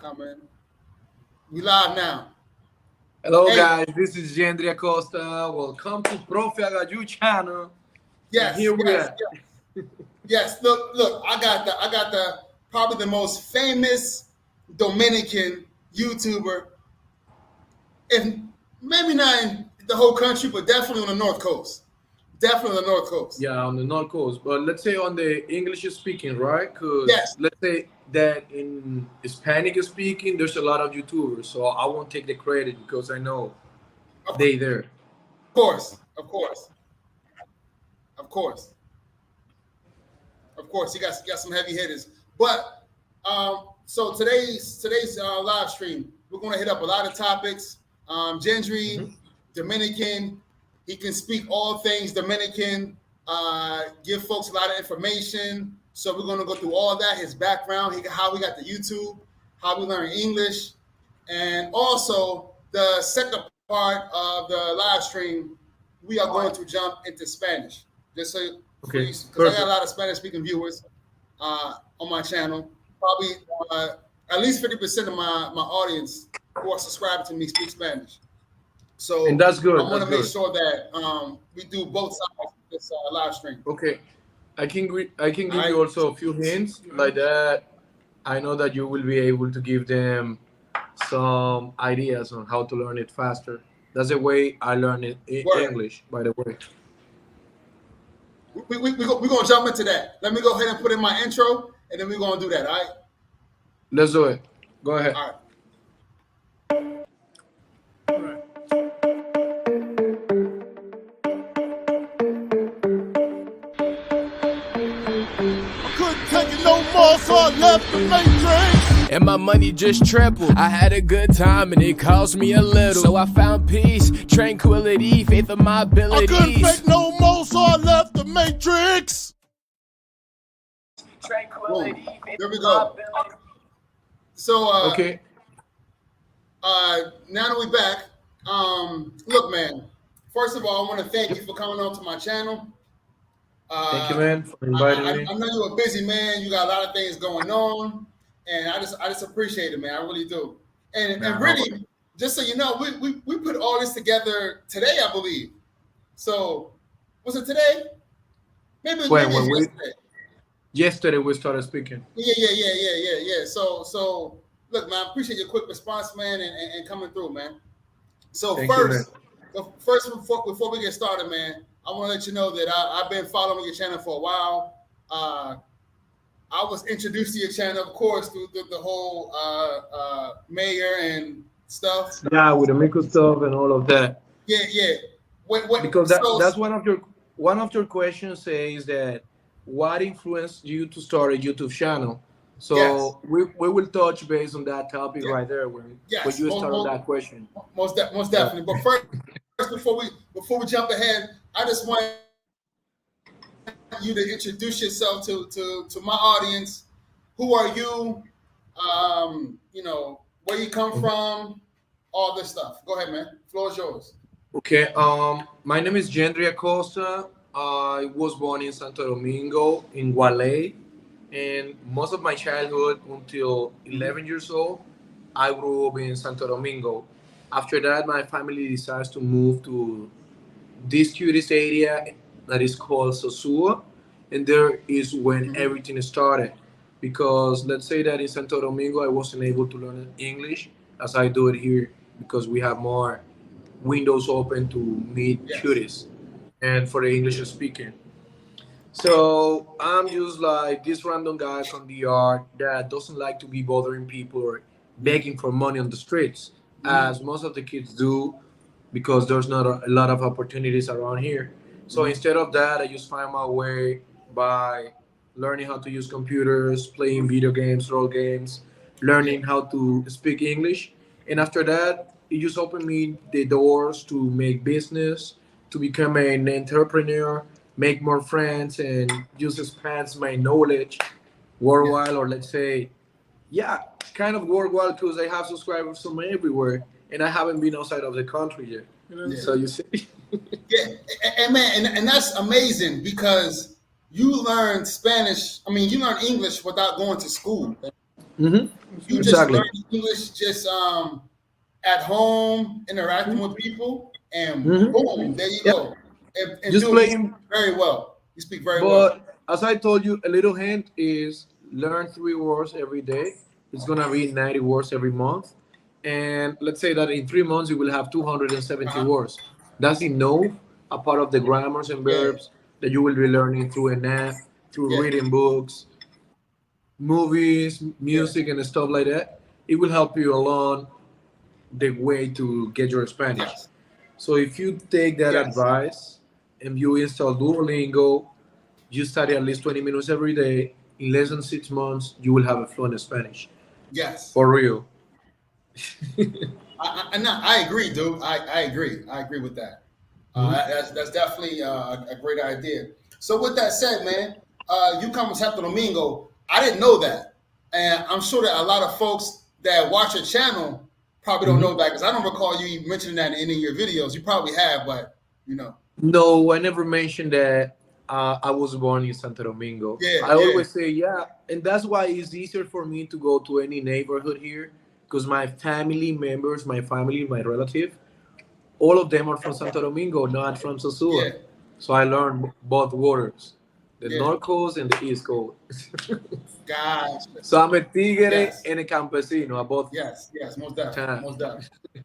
coming. We live now. Hello guys, this is Jendry Acosta. Welcome to Profe Agaju channel. Yes, here we are. Yes. Look. I got the probably the most famous Dominican YouTuber, if maybe not in the whole country, but definitely on the North Coast. Definitely on the North Coast. Yeah, on the North Coast. But let's say on the English speaking, right? Because yes. Let's say that in Hispanic speaking, there's a lot of YouTubers. So I won't take the credit because I know they there. Of course. You got some heavy hitters. But so today's live stream, we're going to hit up a lot of topics. Jendry, Dominican, he can speak all things Dominican, give folks a lot of information. So we're going to go through all that, his background, how we got the YouTube, how we learn English, and also the second part of the live stream, we are going to jump into Spanish. Just so, because I got a lot of Spanish-speaking viewers on my channel. Probably at least 50% of my audience who are subscribed to me speak Spanish. So and that's good. I want to make sure that we do both sides of this live stream. Okay, I can give you also a few hints like that. I know that you will be able to give them some ideas on how to learn it faster. That's the way I learn it in English, by the way. We're going to jump into that. Let me go ahead and put in my intro, and then we're going to do that, all right? Let's do it. Go ahead. All right. No more, so I left the matrix. And my money just tripled. I had a good time and it cost me a little. So I found peace, tranquility, faith in my abilities. I couldn't fake no more, so I left the matrix. Tranquility, faith there we go. So okay. Now that we're back, look, man. First of all, I want to thank you for coming on to my channel. Thank you, man, for inviting me. I know you're a busy man. You got a lot of things going on, and I just appreciate it, man. I really do. And really, just so you know, we put all this together today, I believe. So, was it today? Maybe yesterday. Yesterday we started speaking. Yeah. So look, man, I appreciate your quick response, man, and coming through, man. So first, before we get started, man, I want to let you know that I've been following your channel for a while. I was introduced to your channel, of course, through the whole mayor and stuff. Yeah, with the Miko stuff and all of that. Yeah. Because that's one of your questions says that what influenced you to start a YouTube channel. So we will touch base on that topic right there when you start that question. Most definitely. But first, before we jump ahead, I just want you to introduce yourself to my audience. Who are you? Where you come from, all this stuff. Go ahead, man. The floor is yours. Okay. My name is Jendry Acosta. I was born in Santo Domingo in Gualey, and most of my childhood until 11 years old, I grew up in Santo Domingo. After that, my family decides to move to this tourist area that is called Sosua, and there is when everything started. Because let's say that in Santo Domingo, I wasn't able to learn English as I do it here because we have more windows open to meet tourists and for the English speaking. So I'm just like this random guy from the yard that doesn't like to be bothering people or begging for money on the streets, as most of the kids do, because there's not a lot of opportunities around here. So instead of that, I just find my way by learning how to use computers, playing video games, role games, learning how to speak English. And after that, it just opened me the doors to make business, to become an entrepreneur, make more friends, and just expand my knowledge worldwide, or let's say, kind of worldwide, because I have subscribers from everywhere, and I haven't been outside of the country yet. So you see. And man, and that's amazing because you learned Spanish. I mean, you learned English without going to school. You just Exactly. learn English just at home, interacting with people, and boom, there you go. And Just doing playing. very well. You speak very well. But as I told you, a little hint is learn 3 words every day. It's gonna be 90 words every month. And let's say that in 3 months you will have 270 words. That's enough, a part of the grammars and verbs that you will be learning through an app, through reading books, movies, music, and stuff like that. It will help you along the way to get your Spanish. Yes. So if you take that advice and you install Duolingo, you study at least 20 minutes every day, in less than 6 months, you will have a fluent Spanish. Yes. For real. I agree, dude. I agree. I agree with that. That's definitely a great idea. So with that said, man, you come from Santo Domingo. I didn't know that. And I'm sure that a lot of folks that watch your channel probably don't know that, because I don't recall you mentioning that in any of your videos. You probably have, but you know. No, I never mentioned that I was born in Santo Domingo. I always say, and that's why it's easier for me to go to any neighborhood here, because my family members, my relative, all of them are from Santo Domingo, not from Sosua. So I learned both waters, the North Coast and the East Coast. Gotcha. So I'm a tigre and a campesino, both. Yes, most definitely. Most definitely.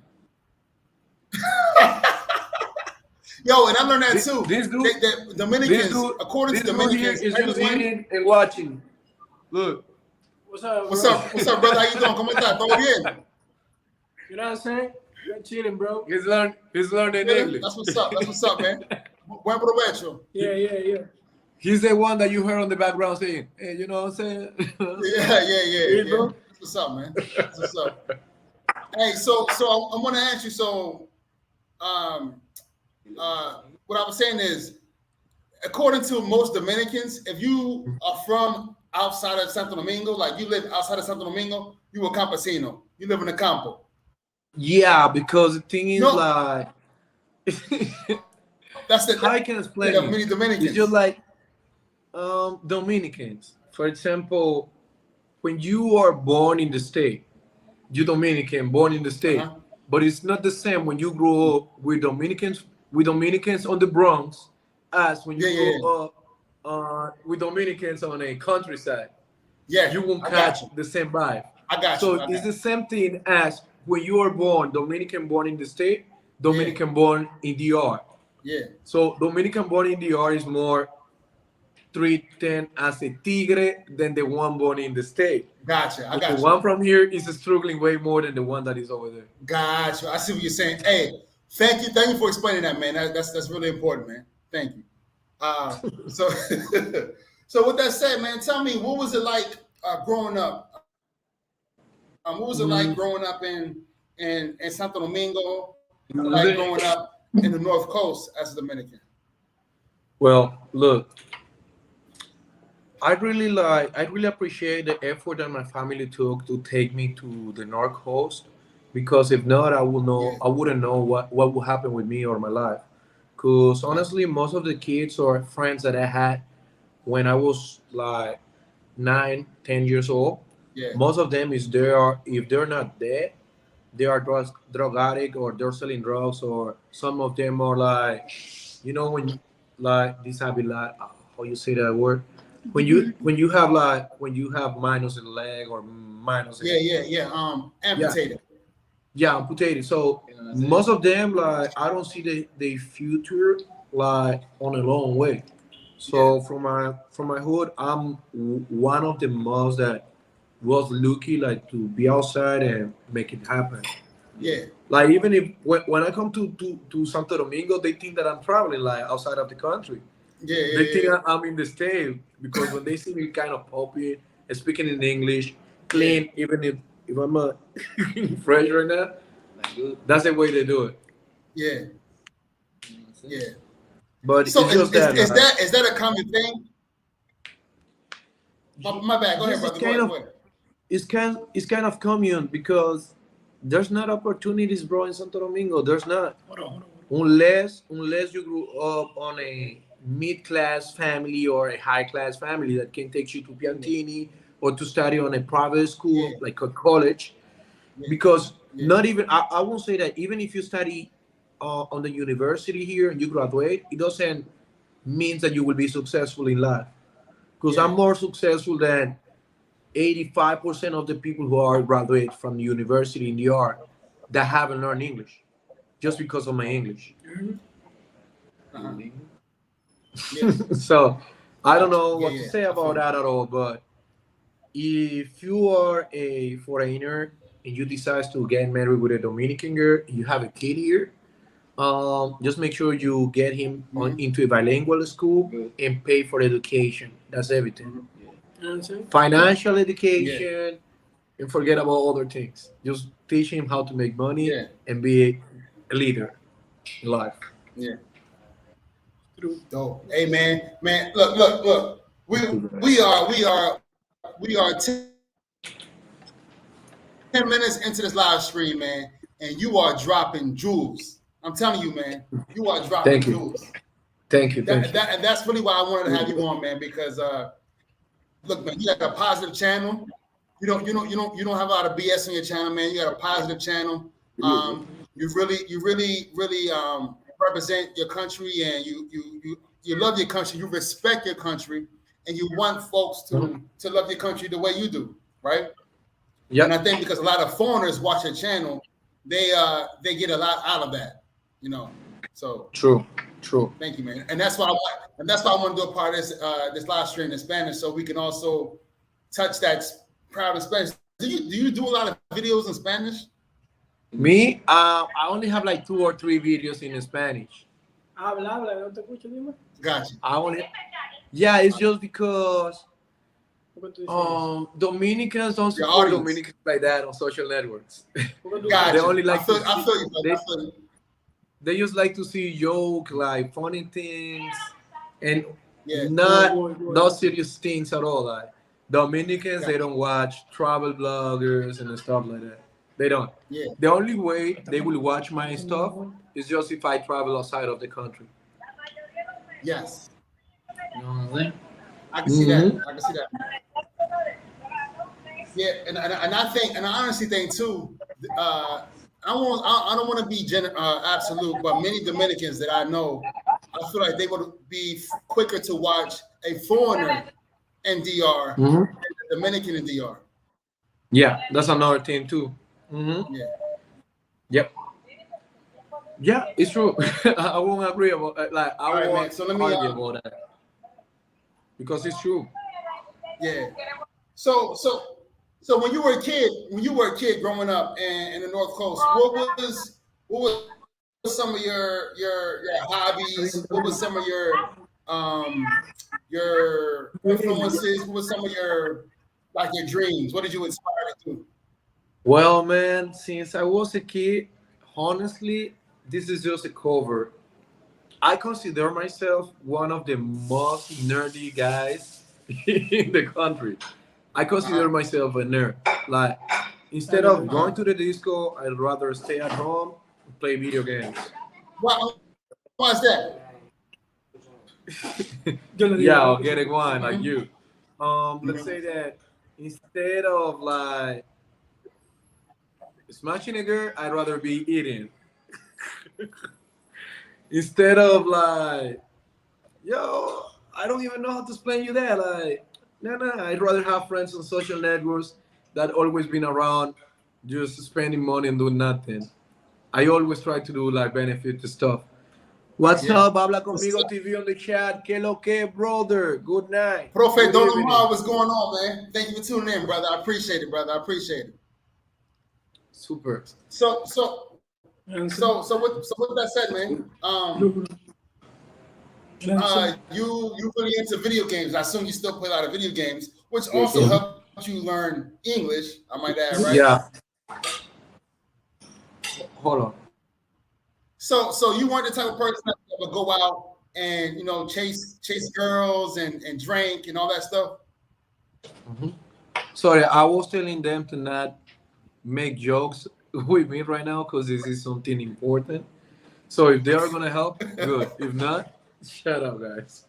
Yo, and I learned that too. This dude, the Dominicans, according to Dominicans, is just reading and watching. Look. What's up, brother? How you doing? ¿Cómo estás? ¿Todo bien? You know what I'm saying? You're chilling, bro. He's learning English. That's what's up, man. Buen provecho. Yeah. He's the one that you heard on the background saying, hey, you know what I'm saying? Yeah. Bro. That's what's up, man. That's what's up. Hey, so I want to ask you, what I was saying is, according to most Dominicans, if you are from outside of Santo Domingo, like you live outside of Santo Domingo, you a campesino. You live in the campo. Yeah, because the thing is like... That's the... How I can explain it? Many Dominicans. It's just like Dominicans. For example, when you are born in the state, you're Dominican, born in the state. But it's not the same when you grow up with Dominicans on the Bronx as when you grow up with Dominicans on a countryside. Yeah, you won't catch the same vibe. I got you. So it's the same thing as when you are born, Dominican born in the state, Dominican born in DR. Yeah. So Dominican born in DR is more treated as a tigre than the one born in the state. Gotcha. I got you. The one from here is struggling way more than the one that is over there. Gotcha. I see what you're saying. Hey, thank you for explaining that, man. That's really important, man. Thank you. So with that said, man, tell me, what was it like growing up? What was it like growing up in Santo Domingo? Like growing up in the North Coast as a Dominican? Well, look, I really appreciate the effort that my family took to take me to the North Coast, because if not, I wouldn't know what would happen with me or my life. Because honestly, most of the kids or friends that I had when I was like 9, 10 years old, most of them if they're not dead, they are drug addict, or they're selling drugs, or some of them are like, when like this habit, like how you say that word, when you have minus in the leg or minus amputated. Yeah, amputated. So most of them, like, I don't see the future like on a long way. So from my hood, I'm one of the most that was lucky, like, to be outside and make it happen. Yeah. Like, even if when I come to Santo Domingo, they think that I'm traveling like outside of the country. They think I'm in the state, because when they see me kind of popping and speaking in English, clean, even if I'm fresh right now, that's the way they do it. Yeah. But so it's just is that a common thing? My bad. Go ahead, brother. It's kind of common, because there's not opportunities, bro, in Santo Domingo. There's not. Hold on. Unless you grew up on a mid-class family or a high-class family that can take you to Piantini, or to study on a private school, Yeah. like a college, Yeah. because Yeah. not even, I won't say that even if you study on the university here and you graduate, it doesn't mean that you will be successful in life. Because Yeah. I'm more successful than 85% of the people who are graduate from the university in the art that haven't learned English just because of my English. Uh-huh. Yeah. So I don't know Yeah, what to yeah. say about that at all, but if you are a foreigner and you decide to get married with a Dominican girl and you have a kid here, just make sure you get him into a bilingual school and pay for education. That's everything. Financial education, and forget about other things. Just teach him how to make money and be a leader in life. Yeah. Dope. Hey man, look. We are 10 minutes into this live stream, man, and you are dropping jewels. I'm telling you, man, you are dropping jewels. Thank you. And that's really why I wanted to have you on, man, because look, man, you got a positive channel. You don't have a lot of BS on your channel, man. You got a positive channel. You really represent your country, and you love your country. You respect your country, and you want folks to love your country the way you do, right? Yeah. And I think because a lot of foreigners watch your channel, they get a lot out of that, you know. So True. Thank you, man. And that's why I want to do a part of this live stream in Spanish, so we can also touch that proud of Spanish. Do you do a lot of videos in Spanish? Me, I only have like 2 or 3 videos in Spanish. Habla, no te escucho, dime. Gotcha. It's just because Dominicans don't support Dominicans like that on social networks. Gotcha. They only like I feel you. They just like to see joke, like funny things, and not serious things at all. Like Dominicans, they don't watch travel bloggers and stuff like that. They don't. Yeah. The only way they will watch my stuff is just if I travel outside of the country. Yes. You know what I'm saying? I can see that. Yeah, and I honestly think too. I don't want to be absolute, but many Dominicans that I know, I feel like they would be quicker to watch a foreigner in DR than a Dominican in DR. Yeah, that's another thing too. Yeah. Yep. Yeah, it's true. I won't agree about like I won't argue about that because it's true. Yeah. So when you were a kid growing up in the North Coast, what was some of your hobbies? What was some of your influences? What was some of your dreams? What did you aspire to do? Well, man, since I was a kid, honestly, this is just a cover. I consider myself one of the most nerdy guys in the country. I consider myself a nerd. Like, instead of going to the disco, I'd rather stay at home and play video games. Why's that? Yeah, I'll get it one like you. Let's say that instead of like smashing a girl, I'd rather be eating. Instead of like, yo, I don't even know how to explain you that. Like, no, I'd rather have friends on social networks that always been around, just spending money and doing nothing. I always try to do like benefit stuff. What's up? Habla conmigo TV on the chat. Que lo que, brother? Good night. Profe Don Omar, what's going on, man? Thank you for tuning in, brother. I appreciate it, brother. I appreciate it. Super. So with that said, man, you really into video games. I assume you still play a lot of video games, which also helped you learn English, I might add, right? Yeah. Hold on. So you weren't the type of person that would go out and chase girls and drink and all that stuff? Sorry, I was telling them to not make jokes with me right now because this is something important. So if they are gonna help, good. If not, Shut up, guys.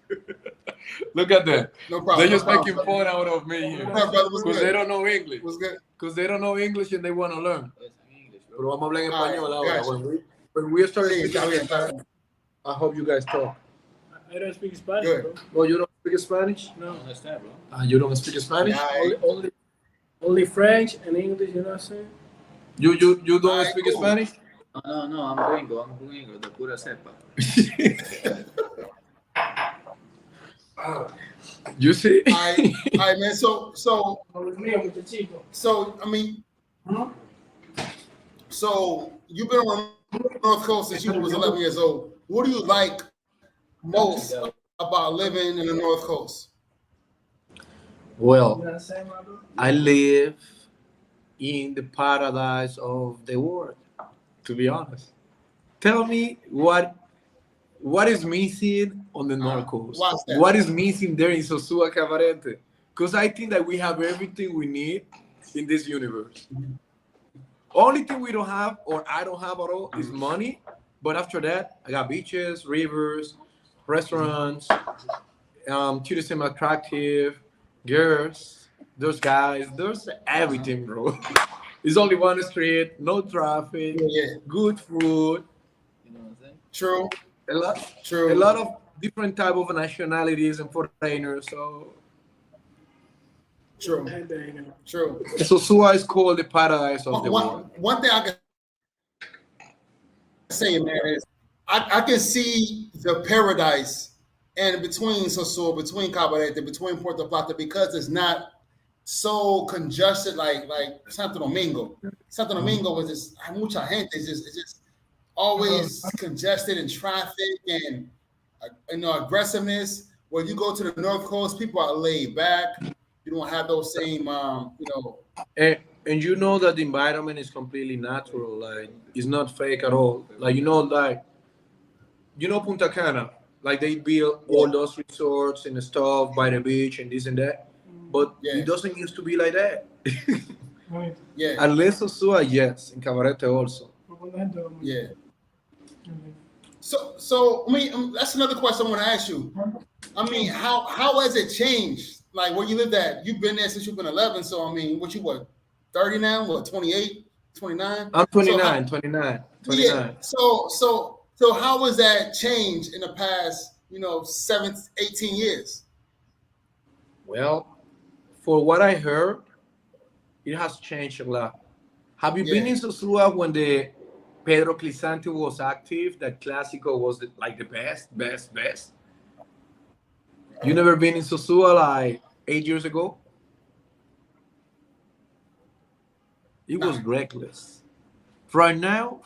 Look at that. No problem. They're just no problem. making fun out of me here. No, brother, what's Because good? they don't know English. What's good? Because they don't know English and they want to learn. Pero vamos a hablar en All right, español ahora. gotcha. When we start Sí, speaking está bien, está Spanish, bien. I hope you guys talk. I don't speak Spanish, Good. bro. Oh, you don't speak Spanish? No. You don't speak Spanish? Yeah. Only French and English, you know what I'm saying? You don't Alright, speak cool. Spanish? No, I'm gringo, de pura cepa. You see? All right, man. So Hablo mío, muchachito. I mean, so you've been on the North Coast since you was 11 years old. What do you like most about living in the North Coast? Well, You know what I'm saying, my bro? I live in the paradise of the world, to be honest. Tell me what is missing on the North Coast? What's that? What is missing there in Sosua Cabarete? Because I think that we have everything we need in this universe. Only thing we don't have, or I don't have at all, is money. But after that, I got beaches, rivers, restaurants, tourism attractive, girls, there's guys, there's everything, bro. It's only one street, no traffic, Yeah. good food, You know what I'm saying? True. a lot of different type of nationalities and foreigners. So True. And then, True. Sosua is called the paradise of the world. One thing I can say, man, is I can see the paradise and between Sosua, between Cabarete, between Puerto Plata, because it's not so congested like Santo Domingo. Santo Domingo is just hay mucha gente. It's just always congested in traffic and aggressiveness. When you go to the North Coast, people are laid back. You don't have those same And you know that the environment is completely natural, like it's not fake at all. Like Punta Cana, like they build all those resorts and stuff by the beach and this and that, but it doesn't used to be like that. right. Yeah. Unless Sosua, yes, in Cabarete also. Yeah. So I mean, that's another question I want to ask you. I mean, how has it changed? Like where you lived at? You've been there since you've been 11. So I mean, what 30 now? What 28, 29? I'm 29, So 29. Yeah. So how has that changed in the past, 18 years? Well, for what I heard, it has changed a lot. Have you been in Sosua when the Pedro Clisante was active? That Clásico was the best. You never been in Sosua like 8 years ago? It was reckless. Right now,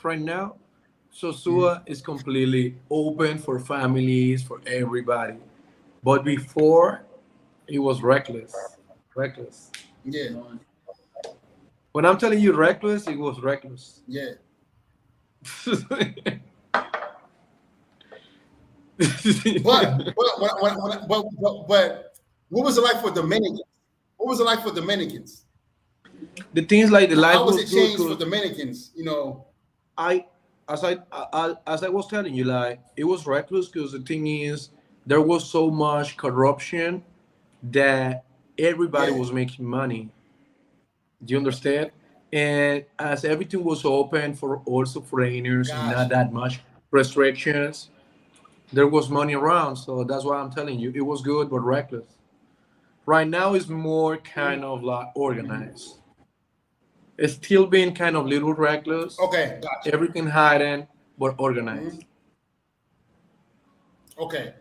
Sosua is completely open for families, for everybody. But before, it was reckless. Yeah. When I'm telling you reckless, it was reckless. Yeah. But what was it like for Dominicans? What was it like for Dominicans? The things like the life How was was it good changed to- for Dominicans? As I was telling you, like it was reckless because the thing is there was so much corruption that everybody was making money. Do you understand? And as everything was open for also foreigners and not that much restrictions, there was money around. So that's why I'm telling you, it was good but reckless. Right now it's more kind of like organized. It's still being kind of little reckless. Okay, gotcha. Everything hidden but organized. Okay.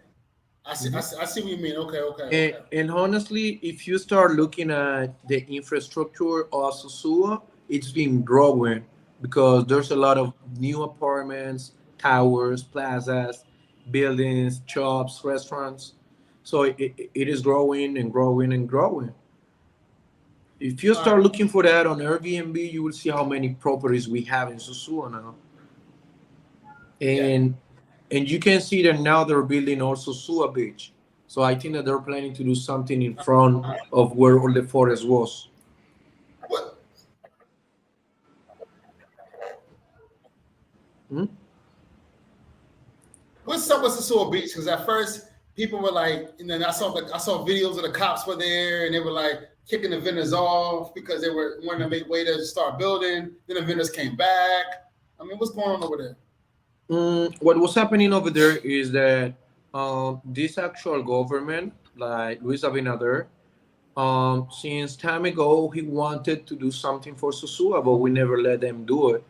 I see what you mean. Okay. And honestly, if you start looking at the infrastructure of Sosua, it's been growing because there's a lot of new apartments, towers, plazas, buildings, shops, restaurants. So it is growing and growing and growing. If you start looking for that on Airbnb, you will see how many properties we have in Sosua now. And you can see that now they're building also Sosua Beach. So I think that they're planning to do something in front of where all the forest was. What? what's up with Sosua Beach? Because at first people were like, and then I saw videos of the cops were there, and they were like kicking the vendors off because they were wanting to make way to start building. Then the vendors came back. I mean, what's going on over there? What was happening over there is that this actual government, like Luis Abinader, since time ago, he wanted to do something for Sosua, but we never let them do it.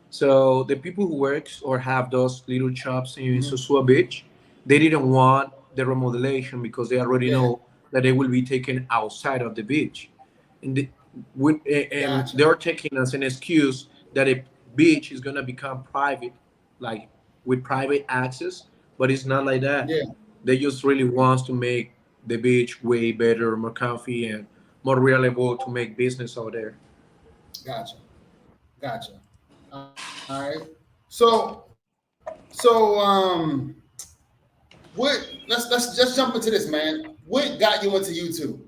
So the people who work or have those little shops in Sosua Beach, they didn't want the remodelation because they already know that they will be taken outside of the beach. And they're taking as an excuse that a beach is going to become private, like with private access, but it's not like that. Yeah. They just really want to make the beach way better, more comfy, and more reliable to make business out there. Gotcha. All right. So, what? Let's just jump into this, man. What got you into YouTube?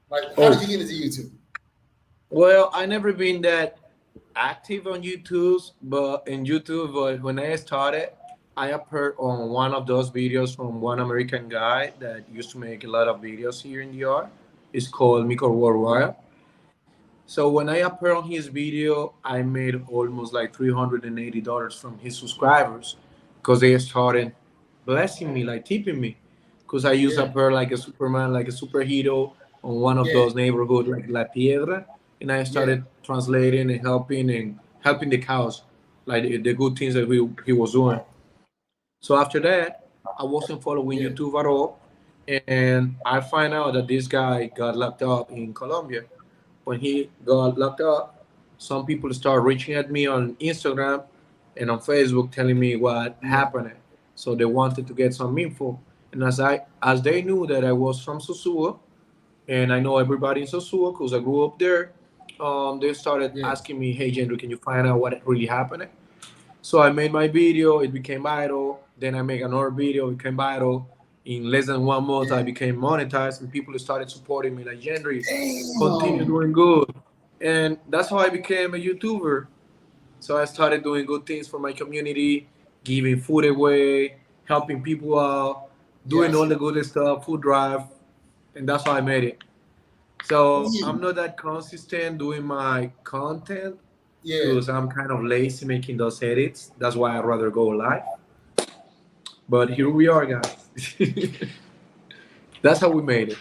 Like, how did you get into YouTube? Well, I never been that active on YouTube, but when I started, I appeared on one of those videos from one American guy that used to make a lot of videos here in the DR. It's called Miko Worldwide. So when I appeared on his video, I made almost like $380 from his subscribers because they started blessing me, like tipping me, because I used to appear like a Superman, like a superhero on one of those neighborhoods like La Piedra, and I started translating and helping the cause, like the good things that he was doing. So after that, I wasn't following YouTube at all, and I find out that this guy got locked up in Colombia. When he got locked up, some people started reaching at me on Instagram and on Facebook telling me what happened. So they wanted to get some info. And as they knew that I was from Sosua, and I know everybody in Sosua because I grew up there, they started asking me, hey, Jendry, can you find out what really happened? So I made my video, it became viral. Then I make another video, it became viral. In less than 1 month, I became monetized, and people started supporting me like, Jendry, continue doing good. And that's how I became a YouTuber. So I started doing good things for my community, giving food away, helping people out, doing all the good stuff, food drive, and that's how I made it. So I'm not that consistent doing my content because I'm kind of lazy making those edits. That's why I'd rather go live. But here we are, guys. That's how we made it.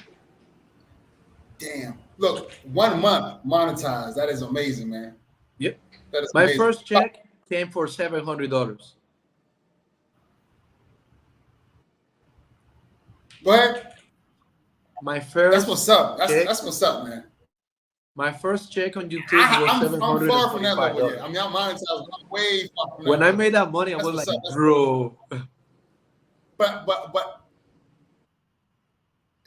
Damn. Look, 1 month monetized. That is amazing, man. Yep. That is my amazing. First check came for $700. Go ahead. My first. That's what's up. That's what's up, man. My first check on YouTube was $745. I'm far from that level yet. I mean, I'm monetized. I'm way far from that. When I made that money, I was like, bro. But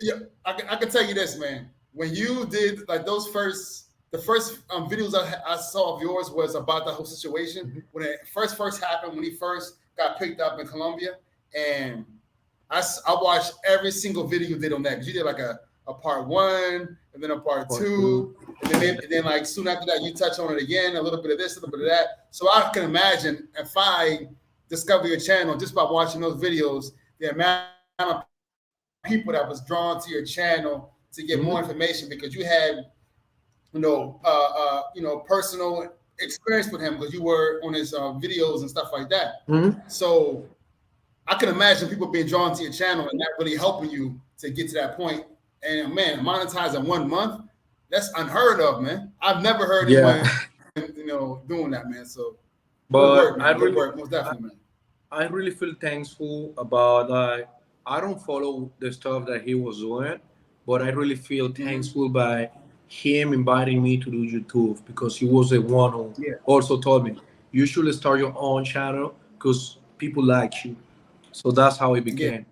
yeah, I can tell you this, man. When you did like the first videos I saw of yours was about the whole situation when it first happened, when he first got picked up in Colombia, and I watched every single video you did on that because you did like a part 1 and then a part 2, and then like soon after that you touch on it again, a little bit of this, a little bit of that. So I can imagine if I discover your channel just by watching those videos, the amount of people that was drawn to your channel to get more information because you had, personal experience with him because you were on his videos and stuff like that. So I can imagine people being drawn to your channel and that really helping you to get to that point. And man, monetize in 1 month, that's unheard of, man. I've never heard anyone, doing that, man. So, but good work, most definitely, man. I really feel thankful about I don't follow the stuff that he was doing, but I really feel thankful by him inviting me to do YouTube because he was the one who also told me you should start your own channel because people like you. So that's how it began.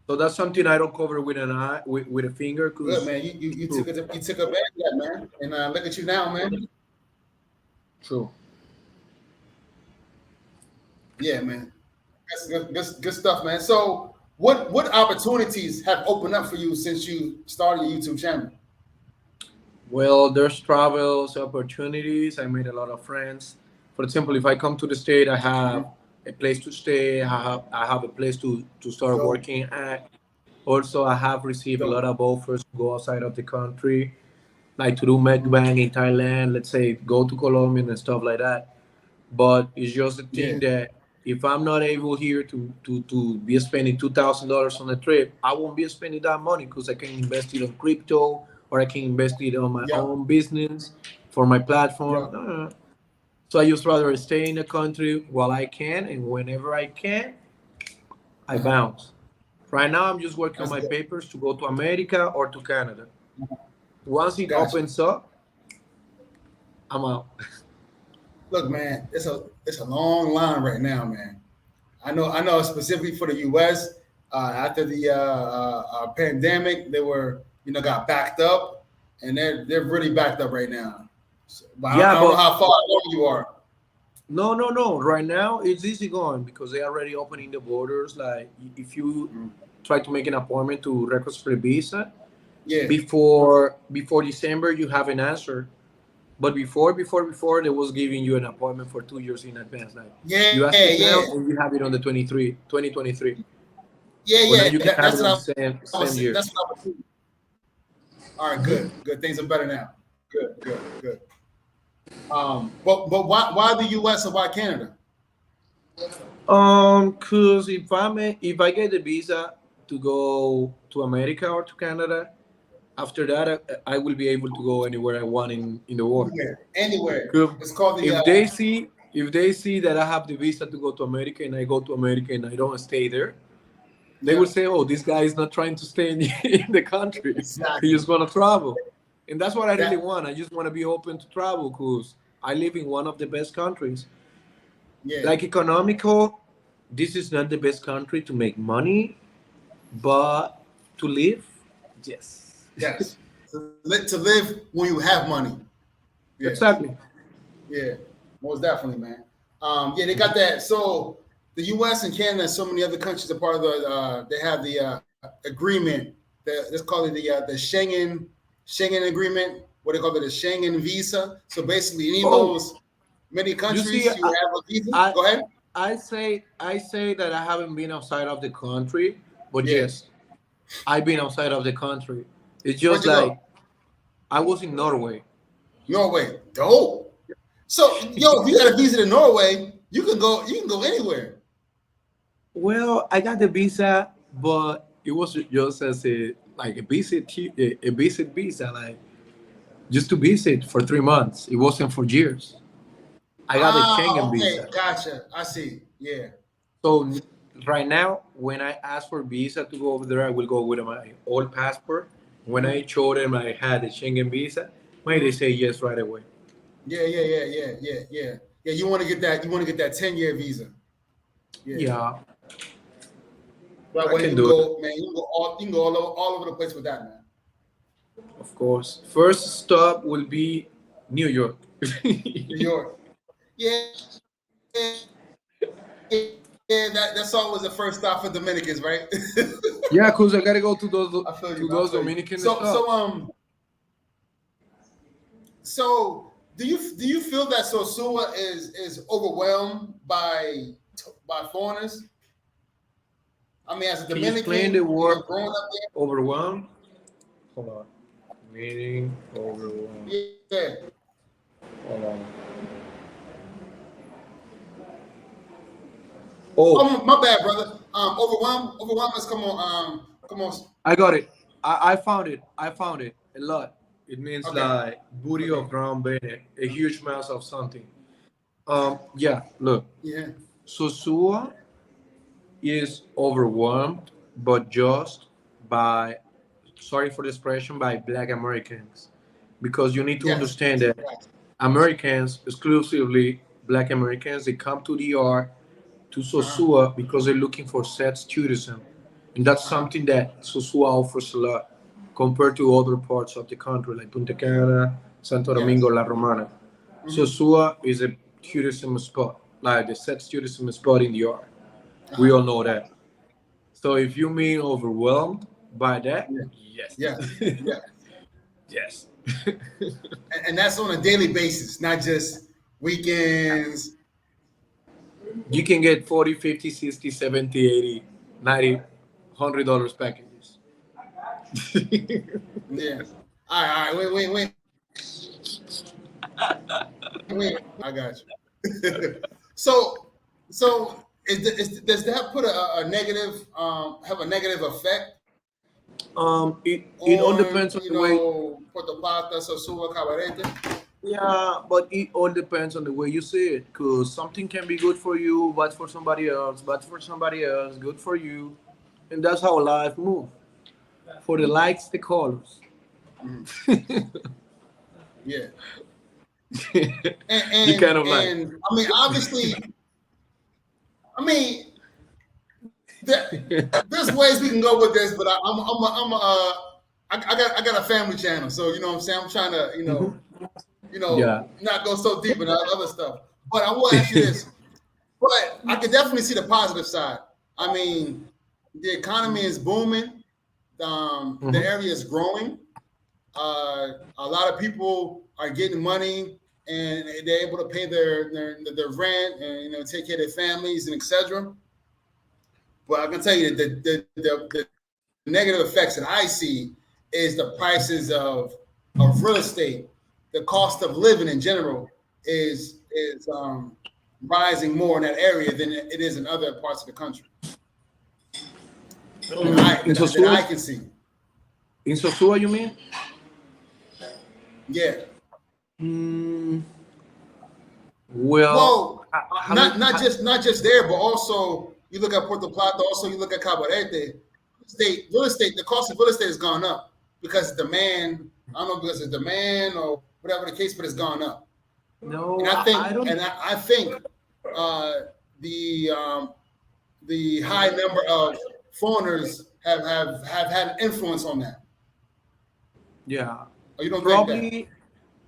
So that's something I don't cover with an eye, with a finger. Good, man. You took advantage of that, man. And look at you now, man. True. Yeah, man. That's good stuff, man. So what opportunities have opened up for you since you started your YouTube channel? Well, there's travels, opportunities. I made a lot of friends. For example, if I come to the state, I have a place to stay. I have a place to start Dope. working at. Also, I have received a Dope. lot of offers to go outside of the country, like to do mukbang in Thailand. Let's say go to Colombia and stuff like that. But it's just the thing that if I'm not able here to be spending $2,000 on a trip, I won't be spending that money because I can invest it on crypto or I can invest it on my own business for my platform. So I just rather stay in the country while I can, and whenever I can, I bounce. Right now, I'm just working on my papers to go to America or to Canada. Once it opens up, I'm out. Look, man, it's a long line right now, man. I know specifically for the U.S. After the pandemic, they were got backed up, and they're really backed up right now. So, but I don't know how far along you are. No. Right now, it's easy going because they're already opening the borders. Like if you try to make an appointment to request for a visa, before December, you have an answer. But before, they was giving you an appointment for 2 years in advance. Like you ask it now, and you have it on the 2023. Yeah. You can have it on the same year. That's what I was saying. All right, good. Things are better now. Good. But why the U.S. or why Canada? Cause if I get the visa to go to America or to Canada, after that I will be able to go anywhere I want in the world. Anywhere. It's called the. If they see that I have the visa to go to America and I go to America and I don't stay there, they will say, "Oh, this guy is not trying to stay in the country. Exactly. He just want to travel." And that's what I really want. I just want to be open to travel because I live in one of the best countries. Like economical, this is not the best country to make money, but to live, yes. To live when you have money. Exactly. Yeah, most definitely, man. They got that. So the U.S. and Canada and so many other countries are part of the. They have the agreement. Let's call it the Schengen agreement. What they call it, the Schengen visa. So basically, any of those many countries you have a visa. Go ahead. I say that I haven't been outside of the country, but yes, I've been outside of the country. It's just like I was in Norway. Dope. So, if you got a visa to Norway, you can go anywhere. Well, I got the visa, but it was just as a visit visa, like just to visit for 3 months. It wasn't for years. I got a Schengen visa. Gotcha. I see. Yeah. So right now, when I ask for visa to go over there, I will go with my old passport. When I showed them I had a Schengen visa, they say yes right away. Yeah. You want to get that 10-year visa. Yeah. Right way you can go, man. You can go all over the place with that, man. Of course. First stop will be New York. New York. Yeah. That's always the first stop for Dominicans, right? Yeah, because I gotta go to those Dominican stops. So do you feel that Sosua is overwhelmed by foreigners? I mean, as a Dominican, explain the word growing up there? Overwhelmed. Hold on. Meaning overwhelmed. Yeah. Hold on. Oh, my bad, brother. Overwhelmed is come on. I got it. I found it. A lot. It means like booty of ground bear, a huge mass of something. Yeah. Look. Yeah. Sosua is overwhelmed, but just by, sorry for the expression, by Black Americans, because you need to understand that Americans, exclusively Black Americans, they come to DR to Sosua because they're looking for set tourism, and that's something that Sosua offers a lot compared to other parts of the country like Punta Cana, Santo Domingo, La Romana. Sosua is a tourism spot, like the set tourism spot in DR. We all know that. So if you mean overwhelmed by that, yes. Yes. And that's on a daily basis, not just weekends. you can get 40, 50, 60, 70, 80, 90, $100 packages. Yeah. All right. Wait. I got you. So does that put a negative have a negative effect? It all depends on the way. Puerto Plata, Sosua, Cabarete. Yeah, but it all depends on the way you see it. Because something can be good for you, bad for somebody else, good for you, and that's how life moves. For the likes, the colors. Yeah. You kind of like. And I mean, obviously, there's ways we can go with this, but I got a family channel, so you know what I'm saying. I'm trying to not go so deep into other stuff. But I will ask you this. But I can definitely see the positive side. I mean, the economy is booming. The area is growing. A lot of people are getting money, and they're able to pay their rent and take care of their families and etc. But I can tell you that the negative effects that I see is the prices of real estate. The cost of living in general is rising more in that area than it is in other parts of the country. That I can see. In Sosua, you mean? Yeah. Well, not just there, but also you look at Puerto Plata. Also, you look at Cabarete. Real estate. The cost of real estate has gone up because of demand. I don't know because of demand or whatever the case, but it's gone up. No, and I think the high number of foreigners have had an influence on that. Yeah. Oh, you don't think that?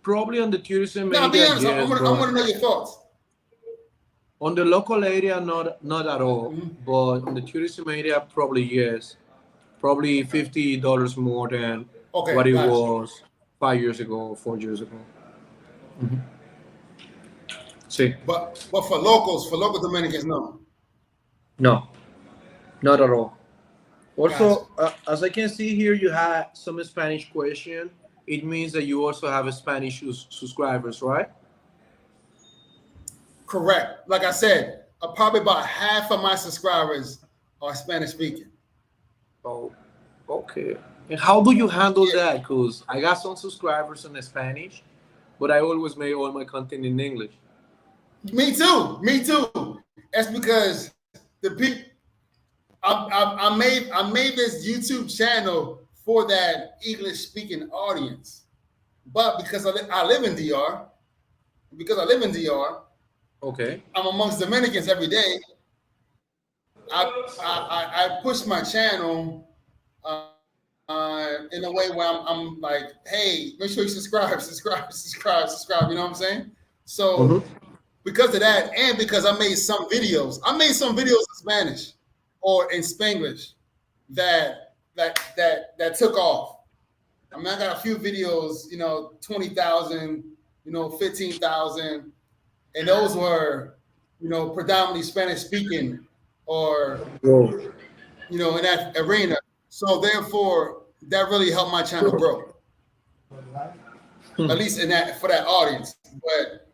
Probably on the tourism area. No, be honest. Yes, I want to know your thoughts. On the local area, not at all. But on the tourism area, probably yes. Probably $50 more than what it was 5 years ago, 4 years ago. See. But for local Dominicans, no. No, not at all. Also, as I can see here, you had some Spanish question. It means that you also have Spanish subscribers, right? Correct. Like I said, probably about half of my subscribers are Spanish speaking. Oh, okay. And how do you handle that? Because I got some subscribers in Spanish, but I always make all my content in English. Me too. That's because the people. I made this YouTube channel for that English speaking audience, but because I live in DR, okay, I'm amongst Dominicans every day. I push my channel in a way where I'm like, hey, make sure you subscribe. You know what I'm saying? So because of that, and because I made some videos in Spanish or in Spanglish that took off. I mean, I got a few videos, 20,000, 15,000, and those were, predominantly Spanish speaking or, in that arena. So therefore, that really helped my channel grow, at least for that audience. But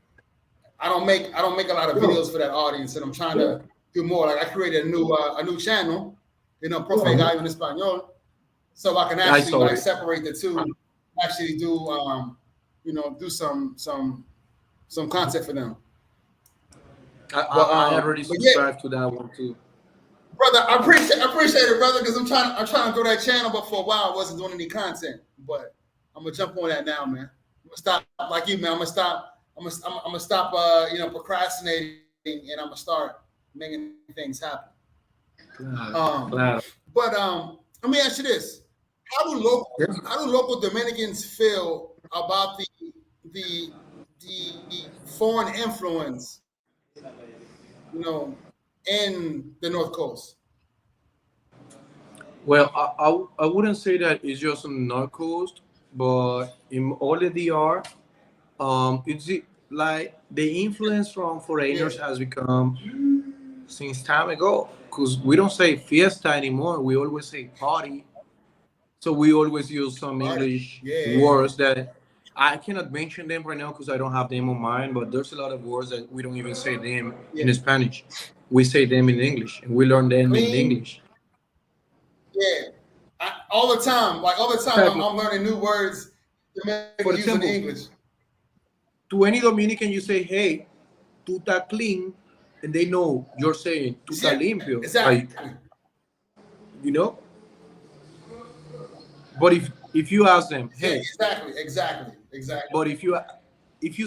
I don't make a lot of videos for that audience, and I'm trying to do more. Like I created a new channel, Profe Gallo en Español, so I can actually separate the two, actually do do some content for them. I already subscribed to that one too. Brother, I appreciate it, brother, because I'm trying to grow that channel, but for a while I wasn't doing any content. But I'm gonna jump on that now, man. I'm gonna stop like you, man. I'm gonna stop procrastinating, and I'm gonna start making things happen. But let me ask you this: How do local Dominicans feel about the foreign influence, in the North Coast? Well, I wouldn't say that it's just on the North Coast, but in all the DR, it's like the influence from foreigners has become since time ago, because we don't say fiesta anymore. We always say party. So we always use some English words that I cannot mention them right now because I don't have them on mind. But there's a lot of words that we don't even say them in Spanish. We say them in English, and we learn them in English. Yeah, all the time. Like all the time, I'm learning new words to make use in English. To any Dominican, you say, "Hey, tú estás clean," and they know you're saying "tú estás limpio." Exactly. Like, you know. But if you ask them, hey, exactly. But if you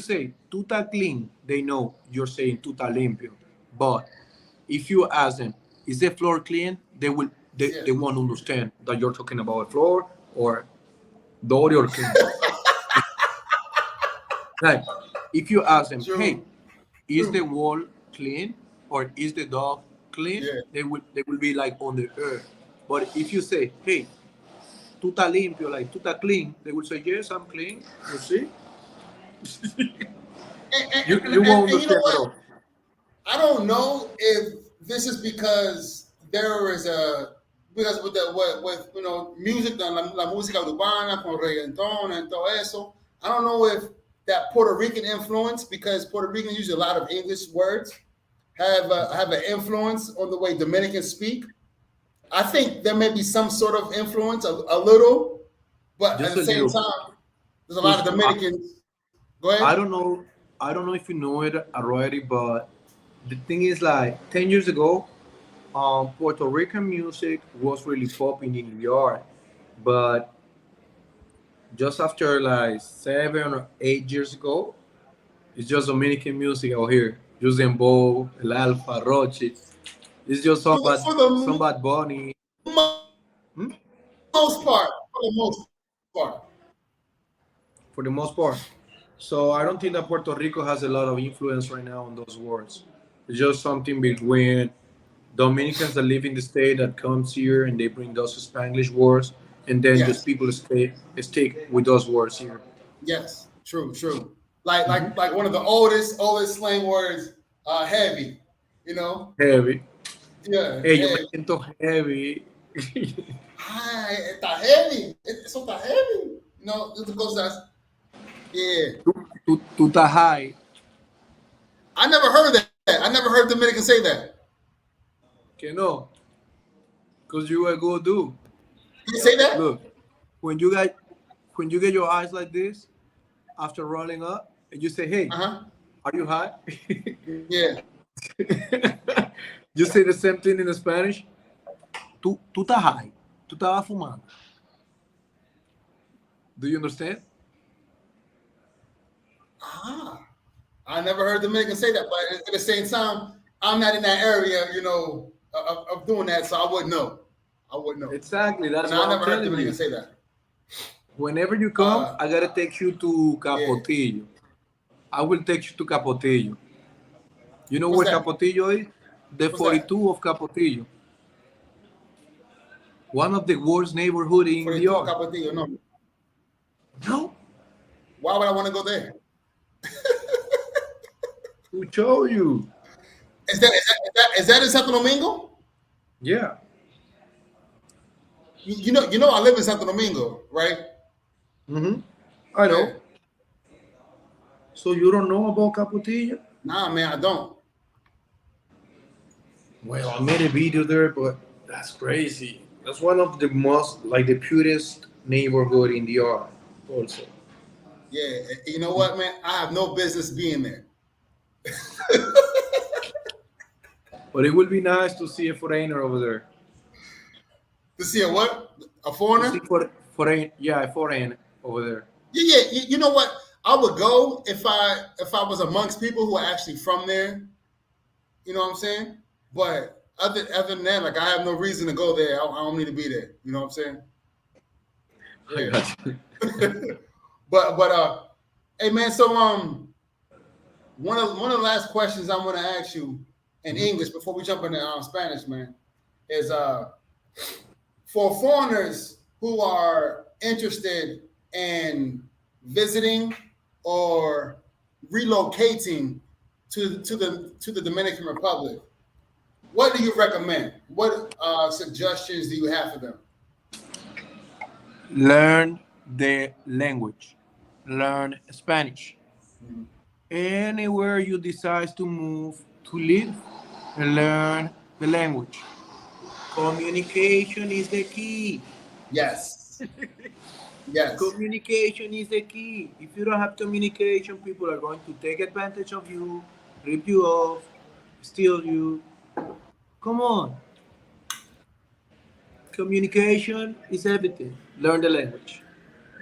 say "tú estás clean," they know you're saying "tú estás limpio." But if you ask them, "Is the floor clean?" They won't understand that you're talking about a floor or dirty or clean. Like if you ask them, "Hey, is the wall clean or is the dog clean?" They will be like on the earth. But if you say, "Hey, tú estás limpio," like tú estás clean, they will say, "Yes, I'm clean." You see? You won't understand at all. I don't know if this is because there is because with music, la música urbana con reggaeton and todo eso. I don't know if that Puerto Rican influence, because Puerto Ricans use a lot of English words, have an influence on the way Dominicans speak. I think there may be some sort of influence, a little, but just at the same time, there's a lot of Dominicans. Go ahead. I don't know if you know it already, but the thing is, like 10 years ago, Puerto Rican music was really popping in New York, but just after like 7 or 8 years ago, it's just Dominican music out here. Just Dembow, El Alfa, Roche. It's just some bad bunny. For the most part. So I don't think that Puerto Rico has a lot of influence right now on those words. It's just something between Dominicans that live in the state that comes here and they bring those Spanglish words, and then just people stick with those words here. Yes, true. Like one of the oldest slang words, heavy. You know. Heavy. Yeah. Hey, yo me siento heavy. Ay, está heavy. Eso está heavy. No, it's cosas. Yeah. Tú estás high. I never heard that. I never heard Dominicans say that. Que no. Because you a good dude. You say that? Look, when you get your eyes like this after rolling up, and you say, "Hey, are you high?" Yeah. You say the same thing in Spanish. Tú estás high. Tú estabas fumando. Do you understand? I never heard Dominicans say that, but at the same time, I'm not in that area, of doing that, so I wouldn't know. Exactly. That's why I never heard Dominicans say that. Whenever you come, I gotta take you to Capotillo. Yeah. I will take you to Capotillo. You know where Capotillo is? The 42 of Capotillo. One of the worst neighborhood in New York. Capotillo, no. No. Why would I want to go there? To show you. Is that in Santo Domingo? Yeah. You know I live in Santo Domingo, right? Mm-hmm. I know. Yeah. So you don't know about Capotillo? Nah, man, I don't. Well, I made a video there, but that's crazy. That's one of the most, the purest neighborhood in the art, also. Yeah, you know what, man? I have no business being there. But it would be nice to see a foreigner over there. To see a what? A foreigner? To see a foreigner over there. Yeah. You know what? I would go if I was amongst people who are actually from there. You know what I'm saying? But other than that, I have no reason to go there. I don't need to be there. You know what I'm saying? Yeah. I got you. but hey man, so one of the last questions I'm going to ask you in English before we jump into Spanish, man, is for foreigners who are interested in visiting or relocating to the Dominican Republic. what do you recommend? What suggestions do you have for them? Learn the language. Learn Spanish. Anywhere you decide to move, to live, learn the language. Communication is the key. Yes. Yes. Communication is the key. If you don't have communication, people are going to take advantage of you, rip you off, steal you. Come on. Communication is everything. Learn the language.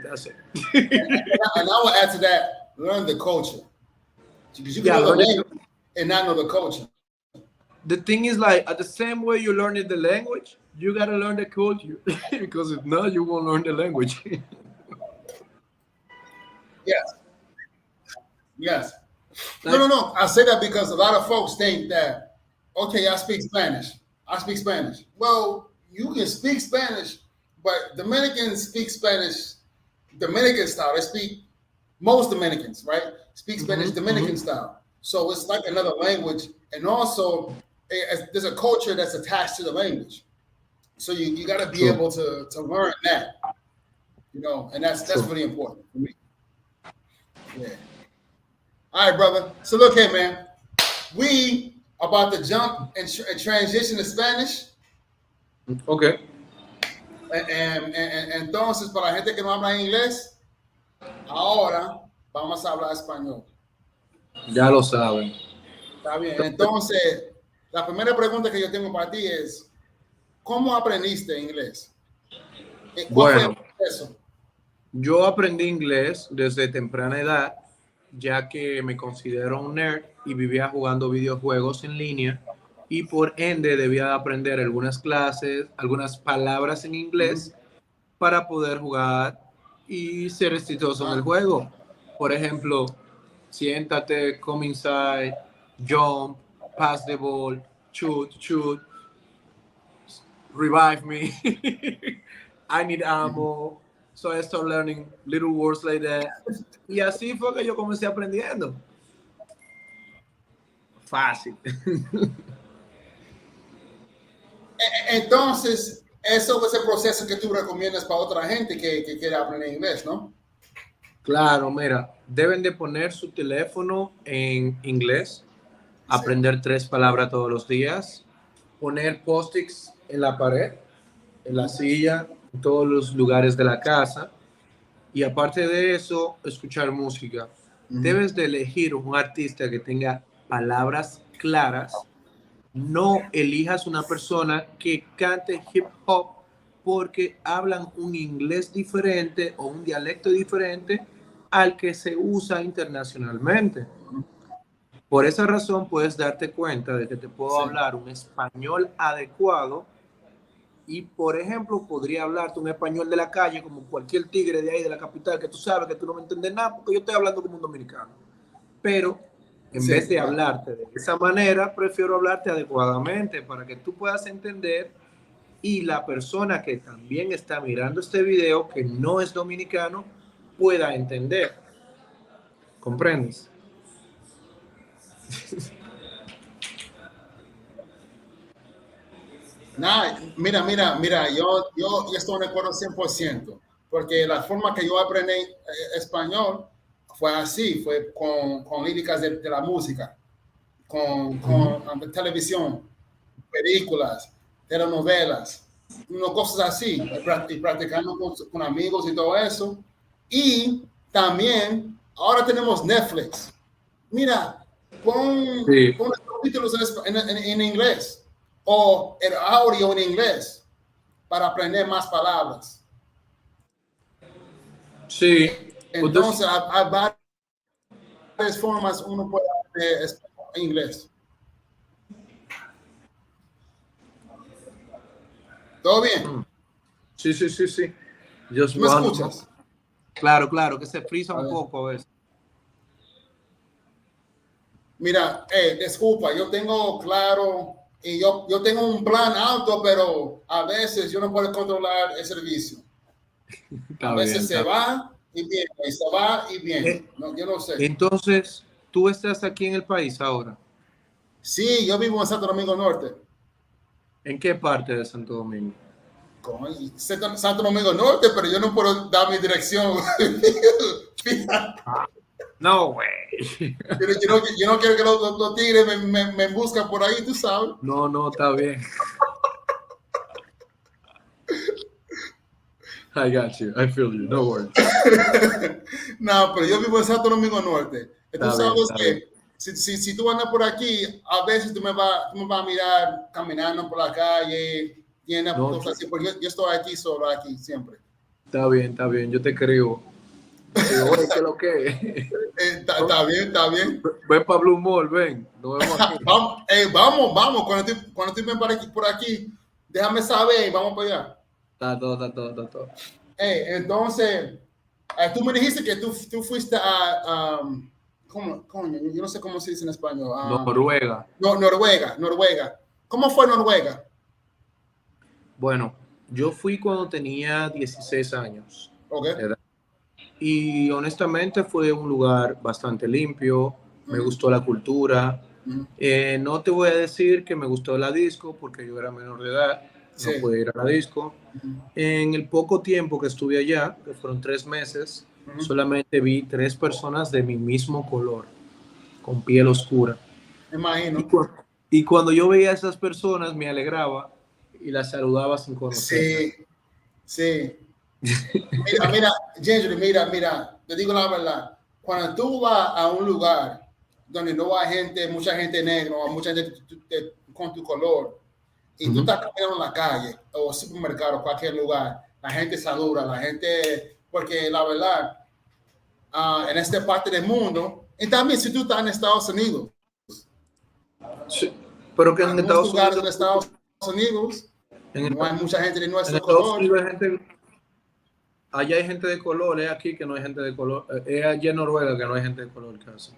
That's it. And I will add to that, learn the culture. Because you can know the language and not know the culture. The thing is, like, at the same way you're learning the language, you gotta learn the culture. Because if not, you won't learn the language. Yes. Yes. No. I say that because a lot of folks think that, okay, I speak Spanish. Well, you can speak Spanish, but Dominicans speak Spanish Dominican style. They speak, most Dominicans, right? Speak Spanish Dominican style. So it's like another language. And also, there's a culture that's attached to the language. So you got to be able to learn that, and that's really important for me. Yeah. All right, brother. So look here, man. We about to jump and transition to Spanish. Okay. Entonces, para la gente que no habla inglés, ahora vamos a hablar español. Ya lo saben. Está bien. Entonces, la primera pregunta que yo tengo para ti es, ¿cómo aprendiste inglés? ¿Cuál fue el proceso? Yo aprendí inglés desde temprana edad, ya que me considero un nerd y vivía jugando videojuegos en línea y por ende debía aprender algunas clases, algunas palabras en inglés para poder jugar y ser exitoso en el juego. Por ejemplo, siéntate, come inside, jump, pass the ball, shoot, revive me, I need ammo. So I started learning little words like that. Y así fue que yo comencé aprendiendo. Fácil. Entonces, eso es el proceso que tú recomiendas para otra gente que quiere aprender inglés, ¿no? Claro, mira, deben de poner su teléfono en inglés, aprender 3 palabras todos los días, poner post-its en la pared, en la silla, en todos los lugares de la casa y aparte de eso, escuchar música. Debes de elegir un artista que tenga palabras claras. No elijas una persona que cante hip hop porque hablan un inglés diferente o un dialecto diferente al que se usa internacionalmente. Por esa razón puedes darte cuenta de que te puedo hablar un español adecuado y, por ejemplo, podría hablarte un español de la calle como cualquier tigre de ahí de la capital que tú sabes que tú no me entiendes nada porque yo estoy hablando como un dominicano. Pero en vez de hablarte de esa manera, prefiero hablarte adecuadamente para que tú puedas entender y la persona que también está mirando este video, que no es dominicano, pueda entender. ¿Comprendes? Nah, mira, yo estoy de acuerdo 100%, porque la forma que yo aprendí español fue así, fue con líricas de la música, con televisión, películas, telenovelas, cosas así, y practicando con amigos y todo eso. Y también, ahora tenemos Netflix. Mira, pon los subtítulos en inglés o el audio en inglés para aprender más palabras. Sí. Entonces, hay varias formas uno puede aprender inglés. ¿Todo bien? Sí. ¿Me escuchas? Claro, que se frisa un poco a veces. Mira, disculpa, yo tengo claro y yo tengo un plan alto, pero a veces yo no puedo controlar el servicio. A veces se va y viene, y se va y viene. No, yo no sé. Entonces, ¿tú estás aquí en el país ahora? Sí, yo vivo en Santo Domingo Norte. ¿En qué parte de Santo Domingo? Santo Domingo Norte, pero yo no puedo dar mi dirección. No, güey. Yo no quiero que los tigres me busquen por ahí, tú sabes. No, está bien. I got you. I feel you. No worries. No, pero yo vivo en Santo Domingo Norte. Tú sabes Está que bien. si tú andas por aquí, a veces tú me vas a mirar caminando por la calle, llena cosas así, porque yo estoy aquí solo, aquí siempre. Está bien. Yo te escribo. Oye, ¿qué es lo que? Está bien. Ven para Blue Mall, ven. Nos vemos aquí. Vamos. Cuando tú ven por aquí, déjame saber y vamos para allá. Está todo. Entonces, tú me dijiste que tú fuiste a ¿cómo? Coño, yo no sé cómo se dice en español. Noruega. No, Noruega. ¿Cómo fue Noruega? Bueno, yo fui cuando tenía 16 años. Okay. Y honestamente fue un lugar bastante limpio, me gustó la cultura. No te voy a decir que me gustó la disco porque yo era menor de edad, no pude ir a la disco. En el poco tiempo que estuve allá, que fueron 3 meses, solamente vi 3 personas de mi mismo color, con piel oscura. Me imagino. Y cuando yo veía a esas personas me alegraba y las saludaba sin conocer. Sí. Mira, Jendry, mira, te digo la verdad. Cuando tú vas a un lugar donde no hay mucha gente negra o mucha gente con tu color, y tú estás caminando en la calle o supermercado, cualquier lugar, la gente saluda, porque la verdad, en esta parte del mundo, y también si tú estás en Estados Unidos, sí, pero que en Estados Unidos no hay mucha gente de nuestro color. Allá hay gente de color, es aquí que no hay gente de color. Es allá en Noruega que no hay gente de color casi.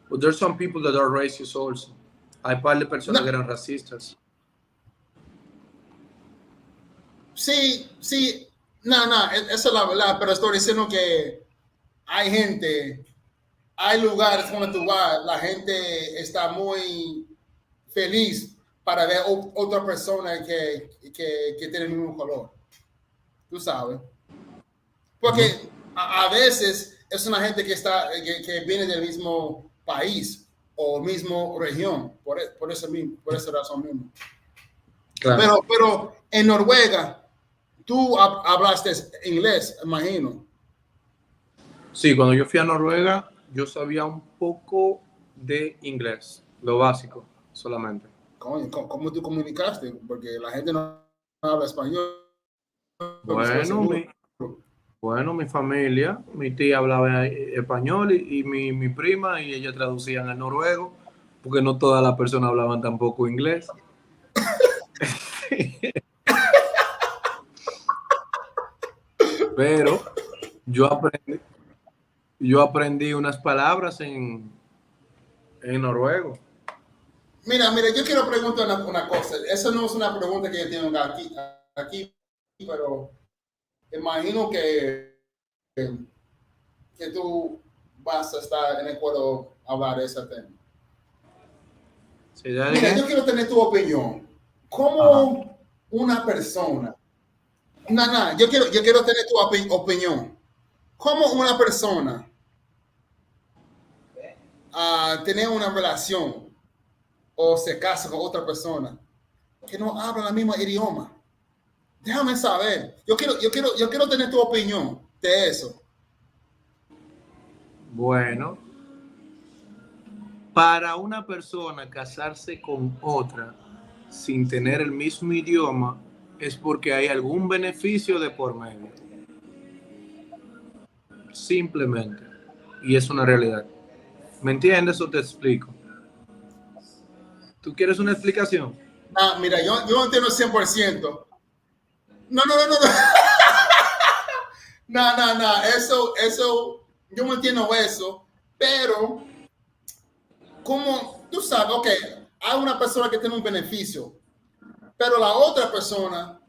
But there's some people that are racist also. Hay par de personas que eran racistas. Sí, esa es la verdad, pero estoy diciendo que hay lugares donde tú vas, la gente está muy feliz para ver otra persona que tiene el mismo color. Tú sabes. Porque a veces es una gente que viene del mismo país o mismo región, por esa razón mismo. Claro. Pero en Noruega, tú hablaste inglés, imagino. Sí, cuando yo fui a Noruega, yo sabía un poco de inglés, lo básico solamente. ¿Cómo tú comunicaste? Porque la gente no habla español. Bueno, mi familia, mi tía hablaba español y mi prima y ella traducían al noruego, porque no todas las personas hablaban tampoco inglés. Pero yo aprendí unas palabras en noruego. Mira, yo quiero preguntar una cosa. Esa no es una pregunta que yo tengo aquí, pero imagino que tú vas a estar en Ecuador a hablar de ese tema. ¿Sí, mira, yo quiero tener tu opinión. ¿Cómo una persona... yo quiero tener tu opinión. ¿Cómo una persona tener una relación o se casa con otra persona que no habla el mismo idioma? Déjame saber. Yo quiero tener tu opinión de eso. Bueno, para una persona casarse con otra sin tener el mismo idioma es porque hay algún beneficio de por medio. Simplemente. Y es una realidad. ¿Me entiendes o te explico? ¿Tú quieres una explicación? Mira, yo entiendo 100%. No. No. Eso, yo no entiendo eso. Pero, como tú sabes, ok, hay una persona que tiene un beneficio, pero la otra persona...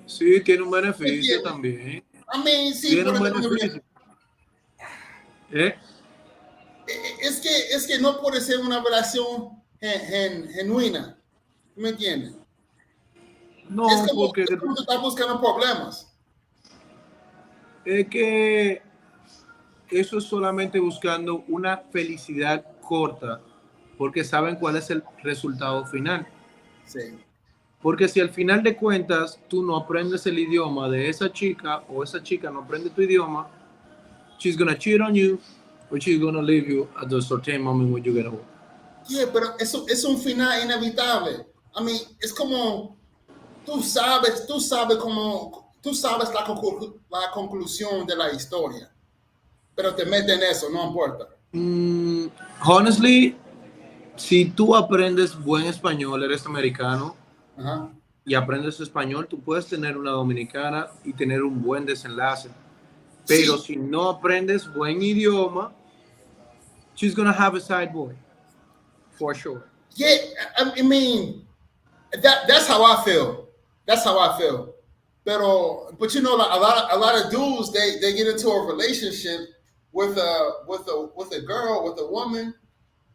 Sí, tiene un beneficio también. Sí, tiene un beneficio. Es que no puede ser una relación genuina. ¿Me entiendes? No, Es como, porque es como tú estás buscando problemas. es que eso es solamente buscando una felicidad corta, porque saben cuál es el resultado final. Sí. Porque si al final de cuentas tú no aprendes el idioma de esa chica o esa chica no aprende tu idioma, she's gonna cheat on you or she's gonna leave you at the certain moment when you get home. Yeah, pero eso es un final inevitable. I mean, es como tú sabes la conclusión de la historia, pero te meten en eso, no importa. Honestly, si tú aprendes buen español, eres americano Ajá. y aprendes español, tú puedes tener una dominicana y tener un buen desenlace. Pero Sí. si no aprendes buen idioma, she's gonna have a side boy, for sure. Yeah, I mean, that's how I feel. That's how I feel. But you know, like a lot of dudes, they get into a relationship with a girl, with a woman,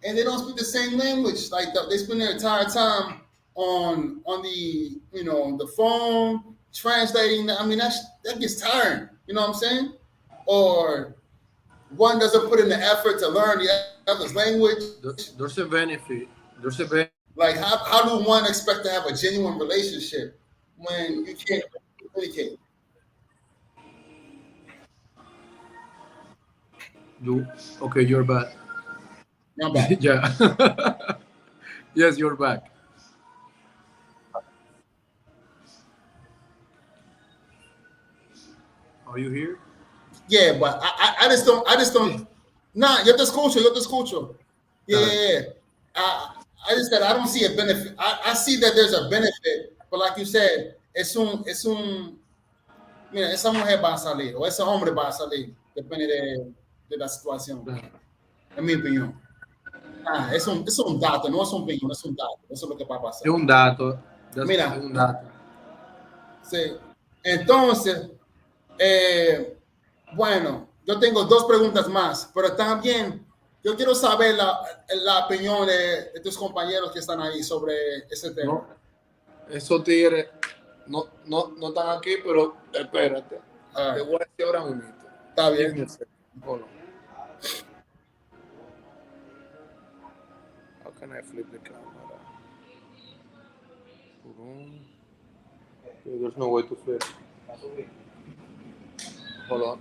and they don't speak the same language. Like they spend their entire time on the the phone translating. I mean, that gets tiring. You know what I'm saying? Or one doesn't put in the effort to learn the other's language. There's a benefit. There's a benefit. Like how do one expect to have a genuine relationship when you can't communicate? Okay, you're back. I'm back. Yeah. Yes, you're back. Are you here? Yeah, but I just don't. Nah, yo te escucho. Yeah. I just said I don't see a benefit. I see that there's a benefit, but like you said, mira, esa mujer va a salir o ese hombre va a salir, depende de la situación. Claro. En mi opinión. Es un dato, no es un opinión, es un dato. Eso es lo que va a pasar. Es un dato. Mira. Es un dato. Sí. Entonces, bueno, yo tengo 2 preguntas más, pero también yo quiero saber la opinión de tus compañeros que están ahí sobre ese tema. No, esos tigres no están aquí, pero espérate. Te voy a decir ahora mismo. Está bien. Hold on. How can I flip the camera? There's no way to flip. Hold on.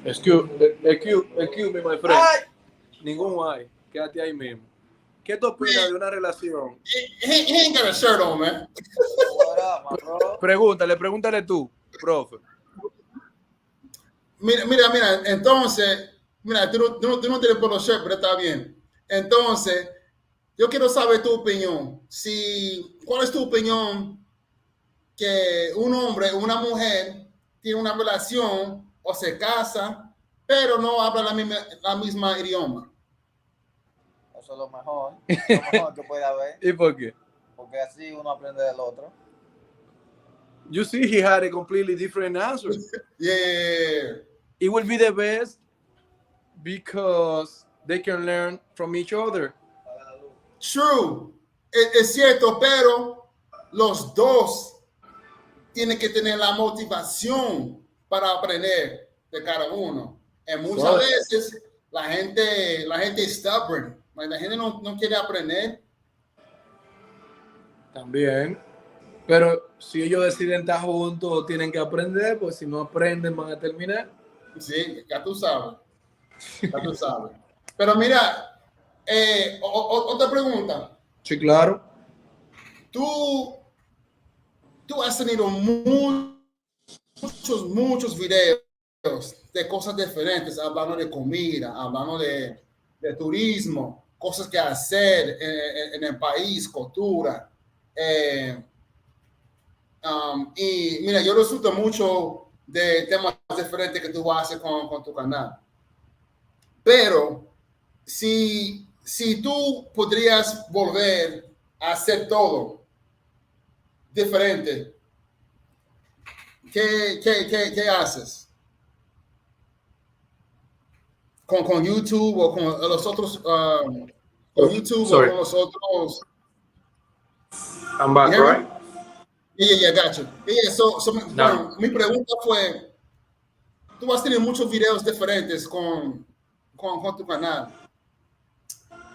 Excuse me, my friend. Ay. Ningún hay. Quédate ahí mismo. ¿Qué tú opinas de una relación? He ain't got a shirt on, man. Pregúntale tú, profe. Mira, entonces, mira, tú no tienes por los shirts, pero está bien. Entonces, yo quiero saber tu opinión. ¿Cuál es tu opinión que un hombre o una mujer tiene una relación o se casa, pero no habla la misma idioma? Eso es lo mejor que puede haber, ¿Y por qué? porque así uno aprende del otro. You see, he had a completely different answer. Yeah. It will be the best because they can learn from each other. True. Es cierto, pero los dos tienen que tener la motivación para aprender de cada uno. Y muchas veces la gente es stubborn. La gente no quiere aprender. También. Pero si ellos deciden estar juntos, tienen que aprender, pues si no aprenden, van a terminar. Sí, ya tú sabes. Pero mira, otra pregunta. Sí, claro. Tú has tenido muchos videos de cosas diferentes, hablando de comida, hablando de turismo, cosas que hacer en el país, cultura. Y mira, yo disfruto mucho de temas diferentes que tú haces con tu canal. Pero si tú podrías volver a hacer todo diferente, ¿qué haces? Con YouTube o con los otros con YouTube Sorry. o con nosotros. I'm back, You hear me? right? Yeah, got you. Yeah, so No. bueno, mi pregunta fue, tú has tenido muchos videos diferentes con tu canal.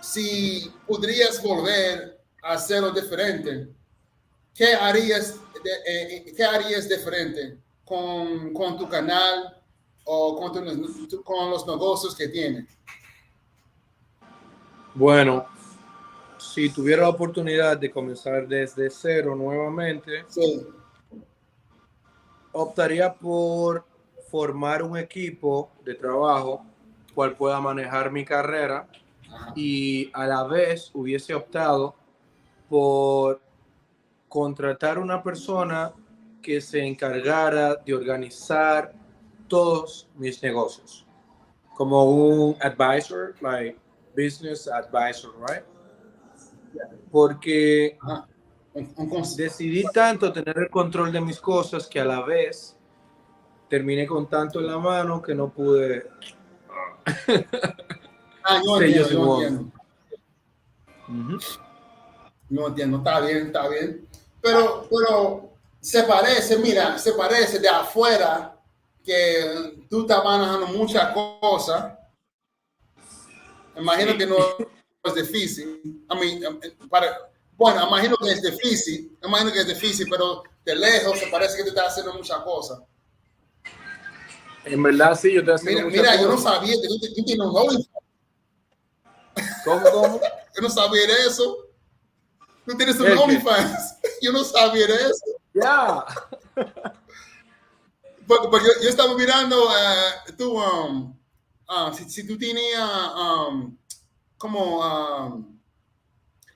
Si podrías volver a hacerlo diferente, ¿qué harías diferente con tu canal o con los negocios que tienes? Bueno, si tuviera la oportunidad de comenzar desde cero nuevamente, Sí. optaría por formar un equipo de trabajo cual pueda manejar mi carrera. Ajá. Y a la vez hubiese optado por contratar una persona que se encargara de organizar todos mis negocios, como un advisor, like business advisor, right? Porque Ajá. decidí tanto tener el control de mis cosas que a la vez terminé con tanto en la mano que no pude. Yo entiendo. Uh-huh. No entiendo, está bien. Pero se parece de afuera que tú estás manejando muchas cosas. Imagino que no es difícil. Imagino que es difícil, pero de lejos se parece que tú estás haciendo muchas cosas. En verdad, sí, yo estoy haciendo muchas cosas. Yo no sabía que tú tienes un OnlyFans. ¿Cómo? Yo no sabía de eso. Tú tienes un OnlyFans. Yo no sabía de eso. Ya. Porque yo estaba mirando si tú tenías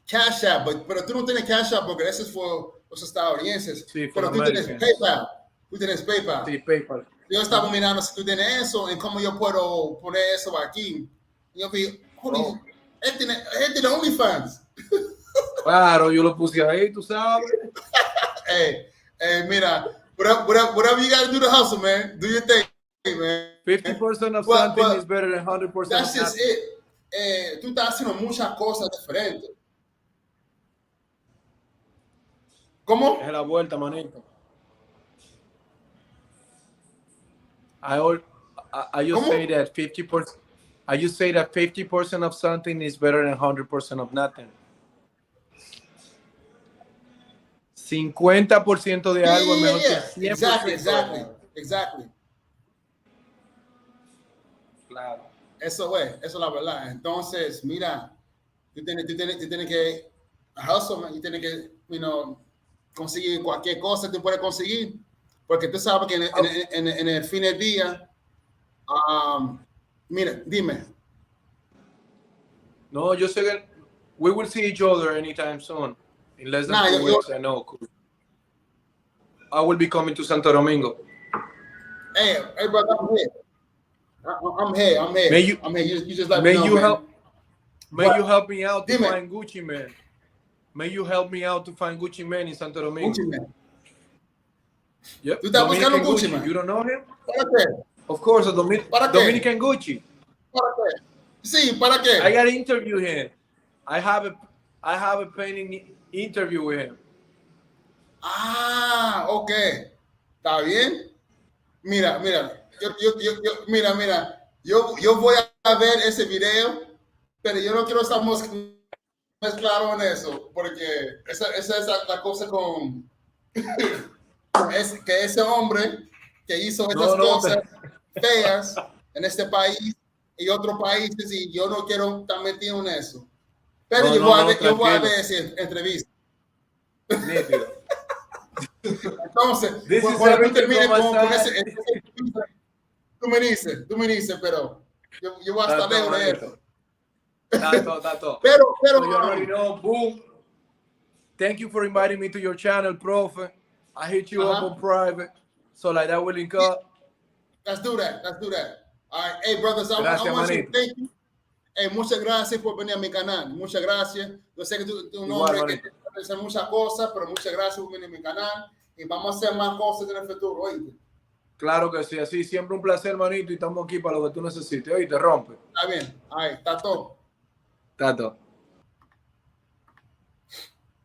Cash App, pero tú no tienes Cash App porque eso es por los estadounidenses. Sí, pero tú tienes PayPal. Sí, PayPal. Yo estaba mirando si tú tienes eso y cómo yo puedo poner eso aquí. Y yo vi, él tiene OnlyFans. Claro, yo lo puse ahí, tú sabes. Hey, mira, whatever you gotta do to hustle, man. Do your thing, man. 50% of something is better than 100% of that's just nothing. it. Tú estás haciendo muchas cosas diferentes. ¿Cómo? Es la vuelta, manito. I just say that 50%. I just say that 50% of something is better than 100% of nothing. 50% de algo es mejor que 100%. Exactly. Claro. Eso es la verdad. Entonces, mira, tú tienes que hustle, man. Y tienes que, conseguir cualquier cosa que tú puedes conseguir. Porque tú sabes que en el fin del día, mira, dime. No, yo sé que we will see each other anytime soon. In less than 2 weeks, I know. I will be coming to Santo Domingo. Hey, brother, I'm here. I'm here. You just let me know. May you help me out to find Gucci Man. May you help me out to find Gucci Man in Santo Domingo. Gucci Man. Yep. ¿Tú estás buscando Gucci Man? You don't know him? ¿Para qué? Of course, ¿Para qué? Dominican Gucci. ¿Para qué? Sí, ¿para qué? I got to interview him. I have a painting interview with him. Ok. ¿Está bien? Mira. Yo voy a ver ese video, pero yo no quiero estar mezclado en eso, porque esa es la cosa con que ese hombre que hizo estas cosas feas en este país y otros países, y yo no quiero estar metido en eso. Pero yo voy a ver esa entrevista. Entonces, cuando tú termines con ese, tú me dices, pero yo voy a estar lejos de eso. Tato. Pero so you already know, boom. Thank you for inviting me to your channel, profe. I hit you up on private, so like that will link up. Let's do that. All right, hey brothers, I want to thank you. Hey, muchas gracias por venir a mi canal. Muchas gracias. Yo sé que tú un hombre que hace muchas cosas, pero muchas gracias por venir a mi canal y vamos a hacer más cosas en el futuro, ¿oíste? Claro que sí, así siempre un placer, manito, y estamos aquí para lo que tú necesites. Oye, te rompe. Está bien. Ahí, está todo. Tato.